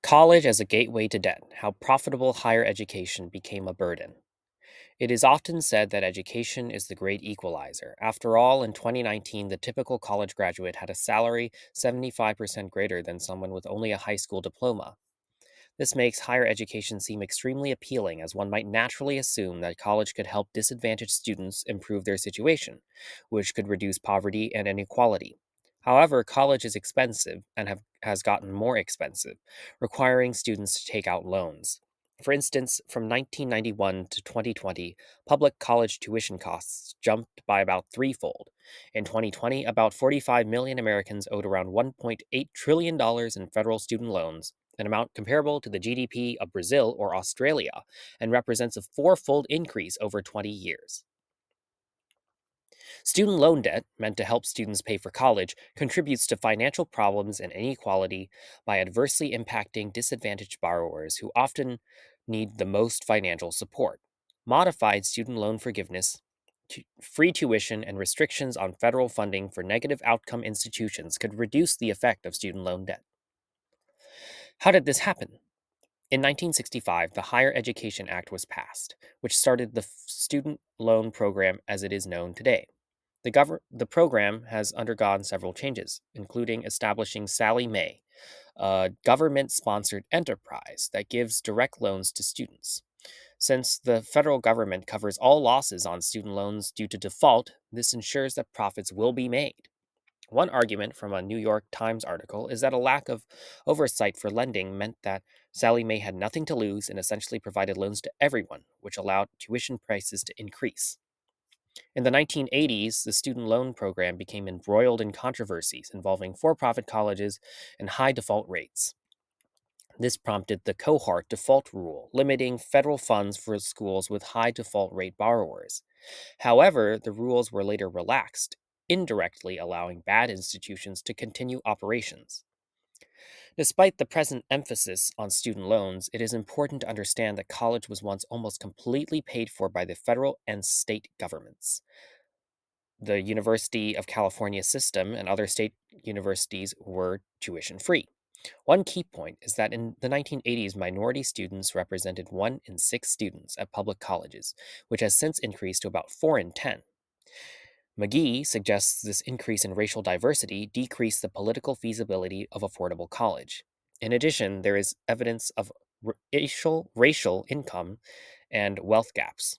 College as a gateway to debt, how profitable higher education became a burden. It is often said that education is the great equalizer. After all, in 2019, the typical college graduate had a salary 75% greater than someone with only a high school diploma. This makes higher education seem extremely appealing, as one might naturally assume that college could help disadvantaged students improve their situation, which could reduce poverty and inequality. However, college is expensive and has gotten more expensive, requiring students to take out loans. For instance, from 1991 to 2020, public college tuition costs jumped by about threefold. In 2020, about 45 million Americans owed around $1.8 trillion in federal student loans, an amount comparable to the GDP of Brazil or Australia, and represents a fourfold increase over 20 years. Student loan debt, meant to help students pay for college, contributes to financial problems and inequality by adversely impacting disadvantaged borrowers who often need the most financial support. Modified student loan forgiveness, free tuition, and restrictions on federal funding for negative outcome institutions could reduce the effect of student loan debt. How did this happen? In 1965, the Higher Education Act was passed, which started the student loan program as it is known today. The program has undergone several changes, including establishing Sallie Mae, a government sponsored enterprise that gives direct loans to students. Since the federal government covers all losses on student loans due to default, this ensures that profits will be made. One argument from a New York Times article is that a lack of oversight for lending meant that Sallie Mae had nothing to lose and essentially provided loans to everyone, which allowed tuition prices to increase. In the 1980s, the student loan program became embroiled in controversies involving for profit colleges and high default rates. This prompted the cohort default rule, limiting federal funds for schools with high default rate borrowers. However, the rules were later relaxed, indirectly allowing bad institutions to continue operations. Despite the present emphasis on student loans, it is important to understand that college was once almost completely paid for by the federal and state governments. The University of California system and other state universities were tuition free. One key point is that in the 1980s, minority students represented 1 in 6 students at public colleges, which has since increased to about 4 in 10. McGee suggests this increase in racial diversity decreased the political feasibility of affordable college. In addition, there is evidence of racial income and wealth gaps.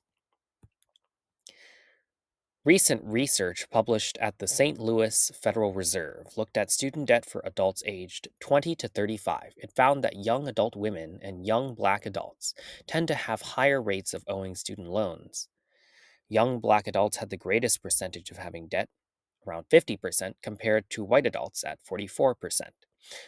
Recent research published at the St. Louis Federal Reserve looked at student debt for adults aged 20 to 35. It found that young adult women and young Black adults tend to have higher rates of owing student loans. Young Black adults had the greatest percentage of having debt, around 50%, compared to white adults at 44%.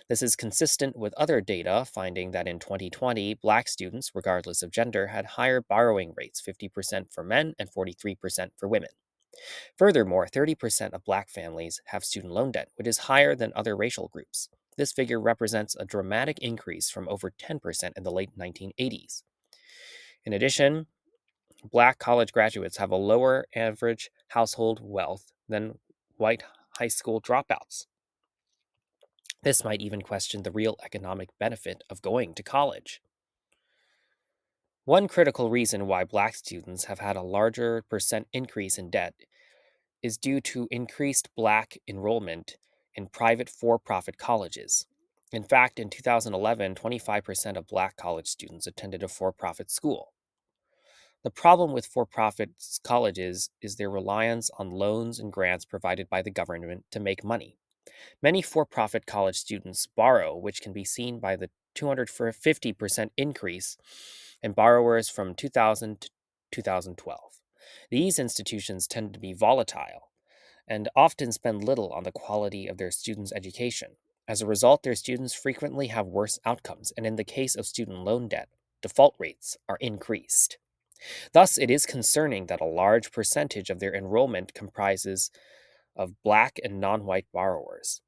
This is consistent with other data finding that in 2020, Black students, regardless of gender, had higher borrowing rates, 50% for men and 43% for women. Furthermore, 30% of Black families have student loan debt, which is higher than other racial groups. This figure represents a dramatic increase from over 10% in the late 1980s. In addition, Black college graduates have a lower average household wealth than white high school dropouts. This might even question the real economic benefit of going to college. One critical reason why Black students have had a larger percent increase in debt is due to increased Black enrollment in private for profit colleges. In fact, in 2011, 25% of Black college students attended a for profit school. The problem with for profit colleges is their reliance on loans and grants provided by the government to make money. Many for profit college students borrow, which can be seen by the 250% increase in borrowers from 2000 to 2012. These institutions tend to be volatile and often spend little on the quality of their students' education. As a result, their students frequently have worse outcomes, and in the case of student loan debt, default rates are increased. Thus, it is concerning that a large percentage of their enrollment comprises of Black and non white borrowers.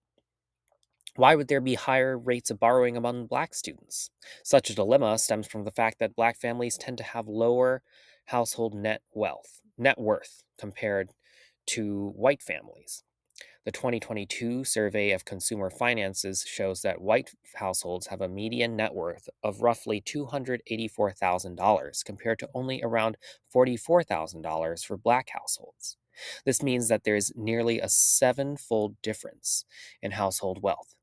Why would there be higher rates of borrowing among Black students? Such a dilemma stems from the fact that Black families tend to have lower household net worth compared to white families. The 2022 survey of consumer finances shows that white households have a median net worth of roughly $284,000 compared to only around $44,000 for black households. This means that there is nearly a seven-fold difference in household wealth.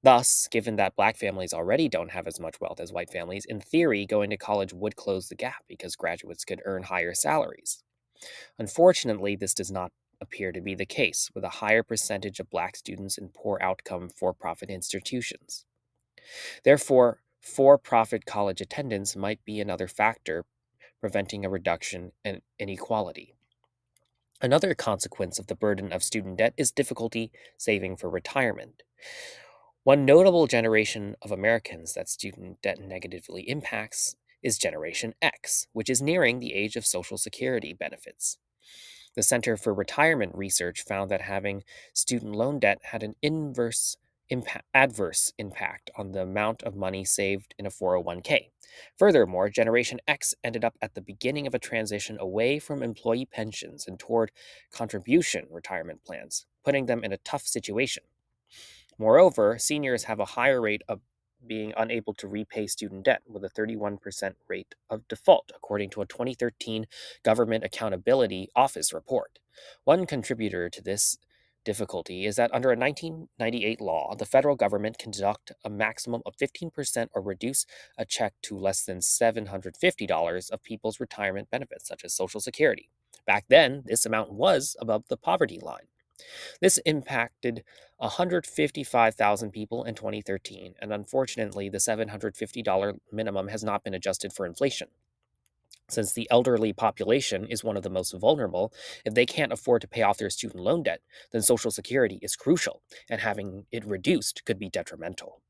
Thus, given that black families already don't have as much wealth as white families, in theory, going to college would close the gap because graduates could earn higher salaries. Unfortunately, this does not appear to be the case, with a higher percentage of black students in poor outcome for profit institutions. Therefore, for profit college attendance might be another factor preventing a reduction in inequality. Another consequence of the burden of student debt is difficulty saving for retirement. One notable generation of Americans that student debt negatively impacts is Generation X, which is nearing the age of Social Security benefits. The Center for Retirement Research found that having student loan debt had an adverse impact on the amount of money saved in a 401k. Furthermore, Generation X ended up at the beginning of a transition away from employee pensions and toward contribution retirement plans, putting them in a tough situation. Moreover, seniors have a higher rate of being unable to repay student debt, with a 31% rate of default, according to a 2013 Government Accountability Office report. One contributor to this difficulty is that under a 1998 law, the federal government can deduct a maximum of 15% or reduce a check to less than $750 of people's retirement benefits, such as Social Security. Back then, this amount was above the poverty line. This impacted 155,000 people in 2013, and unfortunately, the $750 minimum has not been adjusted for inflation. Since the elderly population is one of the most vulnerable, if they can't afford to pay off their student loan debt, then Social Security is crucial, and having it reduced could be detrimental.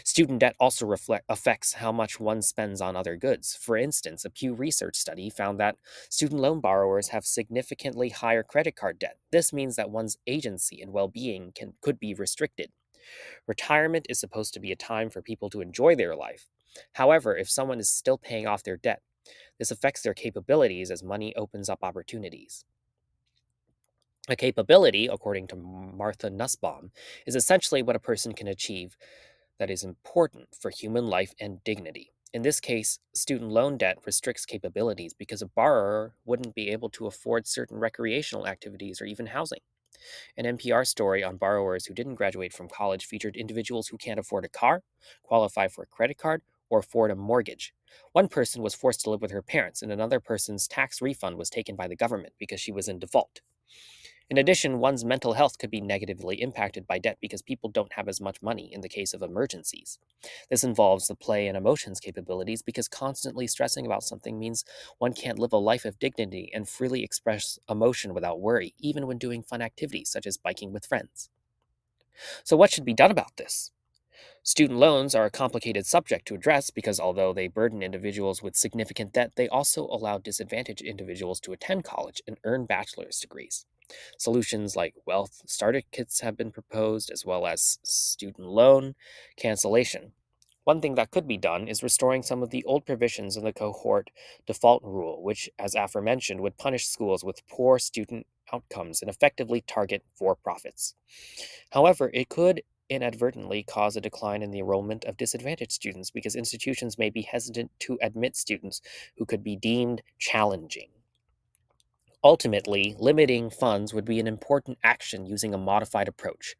Student debt also affects how much one spends on other goods. For instance, a Pew Research study found that student loan borrowers have significantly higher credit card debt. This means that one's agency and well being could be restricted. Retirement is supposed to be a time for people to enjoy their life. However, if someone is still paying off their debt, this affects their capabilities as money opens up opportunities. A capability, according to Martha Nussbaum, is essentially what a person can achieve that is important for human life and dignity. In this case, student loan debt restricts capabilities because a borrower wouldn't be able to afford certain recreational activities or even housing. An NPR story on borrowers who didn't graduate from college featured individuals who can't afford a car, qualify for a credit card, or afford a mortgage. One person was forced to live with her parents, and another person's tax refund was taken by the government because she was in default. In addition, one's mental health could be negatively impacted by debt because people don't have as much money in the case of emergencies. This involves the play and emotions capabilities because constantly stressing about something means one can't live a life of dignity and freely express emotion without worry, even when doing fun activities such as biking with friends. So, what should be done about this? Student loans are a complicated subject to address because although they burden individuals with significant debt, they also allow disadvantaged individuals to attend college and earn bachelor's degrees. Solutions like wealth starter kits have been proposed, as well as student loan cancellation. One thing that could be done is restoring some of the old provisions in the cohort default rule, which, as aforementioned, would punish schools with poor student outcomes and effectively target for profits. However, it could inadvertently cause a decline in the enrollment of disadvantaged students because institutions may be hesitant to admit students who could be deemed challenging. Ultimately, limiting funds would be an important action using a modified approach,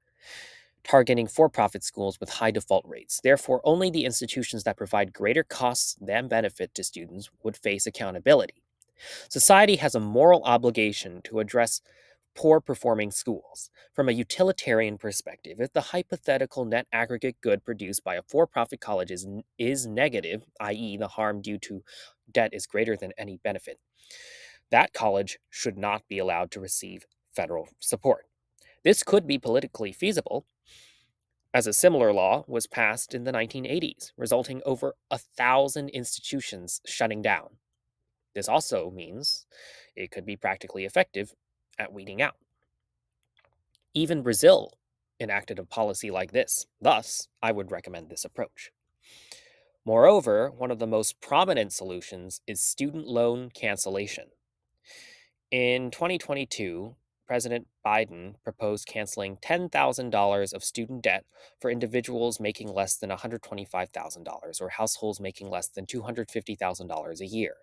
targeting for profit schools with high default rates. Therefore, only the institutions that provide greater costs than benefit to students would face accountability. Society has a moral obligation to address poor performing schools. From a utilitarian perspective, if the hypothetical net aggregate good produced by a for profit college is negative, i.e., the harm due to debt is greater than any benefit, that college should not be allowed to receive federal support. This could be politically feasible, as a similar law was passed in the 1980s, resulting over 1,000 institutions shutting down. This also means it could be practically effective at weeding out. Even Brazil enacted a policy like this. Thus, I would recommend this approach. Moreover, one of the most prominent solutions is student loan cancellation. In 2022, President Biden proposed canceling $10,000 of student debt for individuals making less than $125,000 or households making less than $250,000 a year.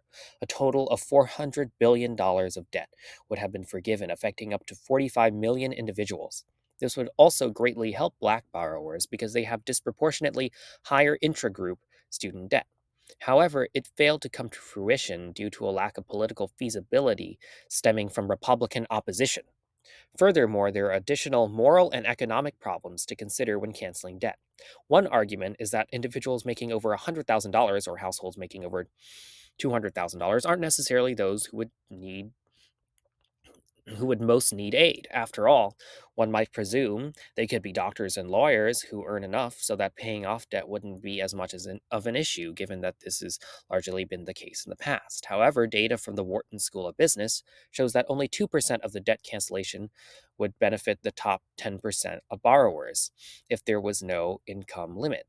A total of $400 billion of debt would have been forgiven, affecting up to 45 million individuals. This would also greatly help Black borrowers because they have disproportionately higher intragroup student debt. However, it failed to come to fruition due to a lack of political feasibility stemming from Republican opposition. Furthermore, there are additional moral and economic problems to consider when canceling debt. One argument is that individuals making over $100,000 or households making over $200,000 aren't necessarily those who would most need aid. After all, one might presume they could be doctors and lawyers who earn enough so that paying off debt wouldn't be as much of an issue, given that this has largely been the case in the past. However, data from the Wharton School of Business shows that only 2% of the debt cancellation would benefit the top 10% of borrowers if there was no income limit.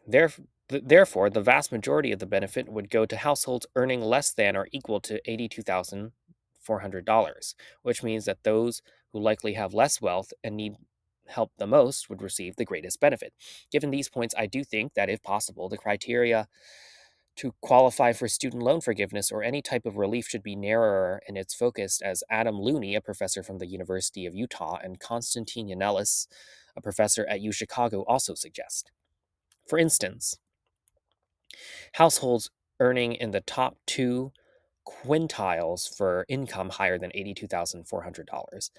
Therefore, the vast majority of the benefit would go to households earning less than or equal to $82,400, which means that those who likely have less wealth and need help the most would receive the greatest benefit. Given these points, I do think that if possible, the criteria to qualify for student loan forgiveness or any type of relief should be narrower in its focus, as Adam Looney, a professor from the University of Utah, and Konstantin Yannelis, a professor at U Chicago, also suggest. For instance, households earning in the top two quintiles for income higher than $82,400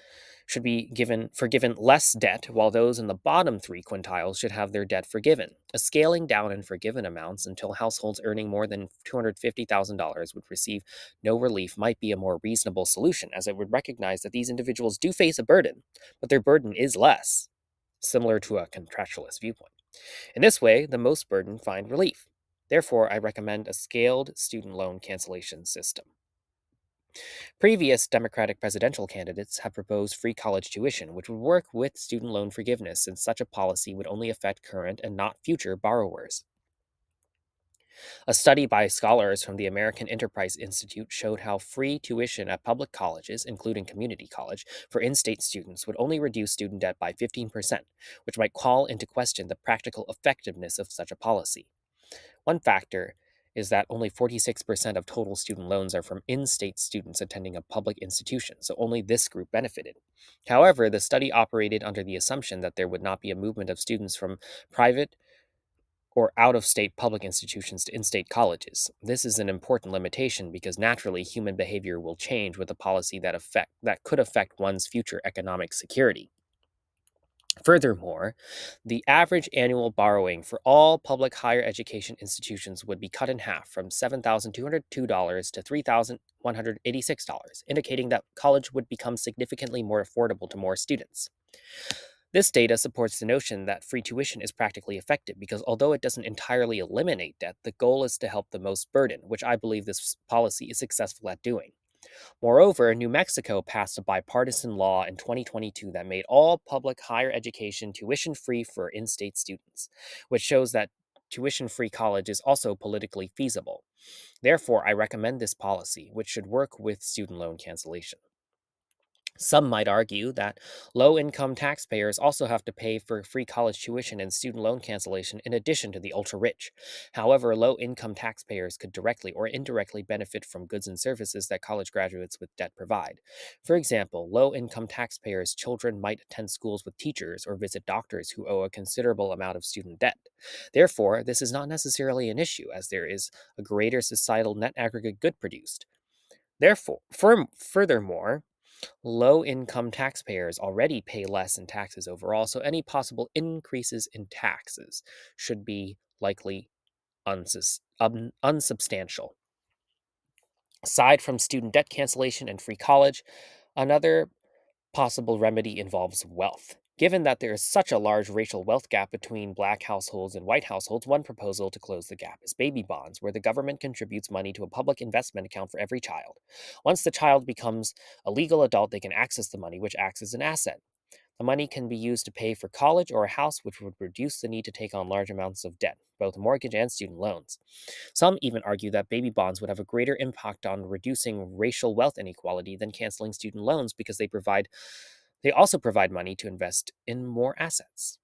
should be forgiven less debt, while those in the bottom three quintiles should have their debt forgiven. A scaling down in forgiven amounts until households earning more than $250,000 would receive no relief might be a more reasonable solution, as it would recognize that these individuals do face a burden, but their burden is less, similar to a contractualist viewpoint. In this way, the most burdened find relief. Therefore, I recommend a scaled student loan cancellation system. Previous Democratic presidential candidates have proposed free college tuition, which would work with student loan forgiveness, since such a policy would only affect current and not future borrowers. A study by scholars from the American Enterprise Institute showed how free tuition at public colleges, including community college, for in state students would only reduce student debt by 15%, which might call into question the practical effectiveness of such a policy. One factor is that only 46% of total student loans are from in state students attending a public institution, so only this group benefited. However, the study operated under the assumption that there would not be a movement of students from private or out of state public institutions to in state colleges. This is an important limitation because naturally human behavior will change with a policy that could affect one's future economic security. Furthermore, the average annual borrowing for all public higher education institutions would be cut in half from $7,202 to $3,186, indicating that college would become significantly more affordable to more students. This data supports the notion that free tuition is practically effective because although it doesn't entirely eliminate debt, the goal is to help the most burdened, which I believe this policy is successful at doing. Moreover, New Mexico passed a bipartisan law in 2022 that made all public higher education tuition free for in state students, which shows that tuition free college is also politically feasible. Therefore, I recommend this policy, which should work with student loan cancellation. Some might argue that low income taxpayers also have to pay for free college tuition and student loan cancellation in addition to the ultra rich. However, low income taxpayers could directly or indirectly benefit from goods and services that college graduates with debt provide. For example, low income taxpayers' children might attend schools with teachers or visit doctors who owe a considerable amount of student debt. Therefore, this is not necessarily an issue, as there is a greater societal net aggregate good produced. Furthermore, low income taxpayers already pay less in taxes overall, so any possible increases in taxes should be likely unsubstantial. Aside from student debt cancellation and free college, another possible remedy involves wealth. Given that there is such a large racial wealth gap between black households and white households, one proposal to close the gap is baby bonds, where the government contributes money to a public investment account for every child. Once the child becomes a legal adult, they can access the money, which acts as an asset. The money can be used to pay for college or a house, which would reduce the need to take on large amounts of debt, both mortgage and student loans. Some even argue that baby bonds would have a greater impact on reducing racial wealth inequality than canceling student loans because they also provide money to invest in more assets.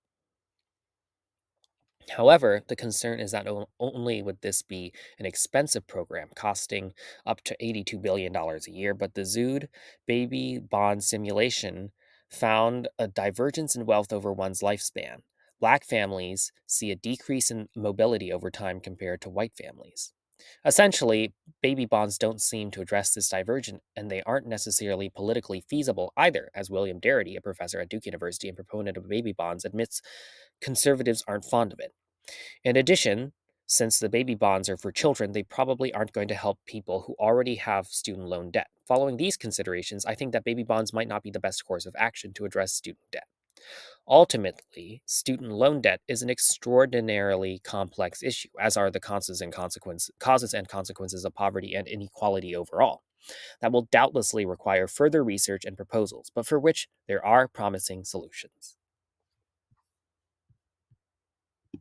However, the concern is that only would this be an expensive program costing up to $82 billion a year, but the ZOOD baby bond simulation found a divergence in wealth over one's lifespan. Black families see a decrease in mobility over time compared to white families. Essentially, baby bonds don't seem to address this divergence, and they aren't necessarily politically feasible either, as William Darity, a professor at Duke University and proponent of baby bonds, admits conservatives aren't fond of it. In addition, since the baby bonds are for children, they probably aren't going to help people who already have student loan debt. Following these considerations, I think that baby bonds might not be the best course of action to address student debt. Ultimately, student loan debt is an extraordinarily complex issue, as are the causes and consequences of poverty and inequality overall. That will doubtlessly require further research and proposals, but for which there are promising solutions.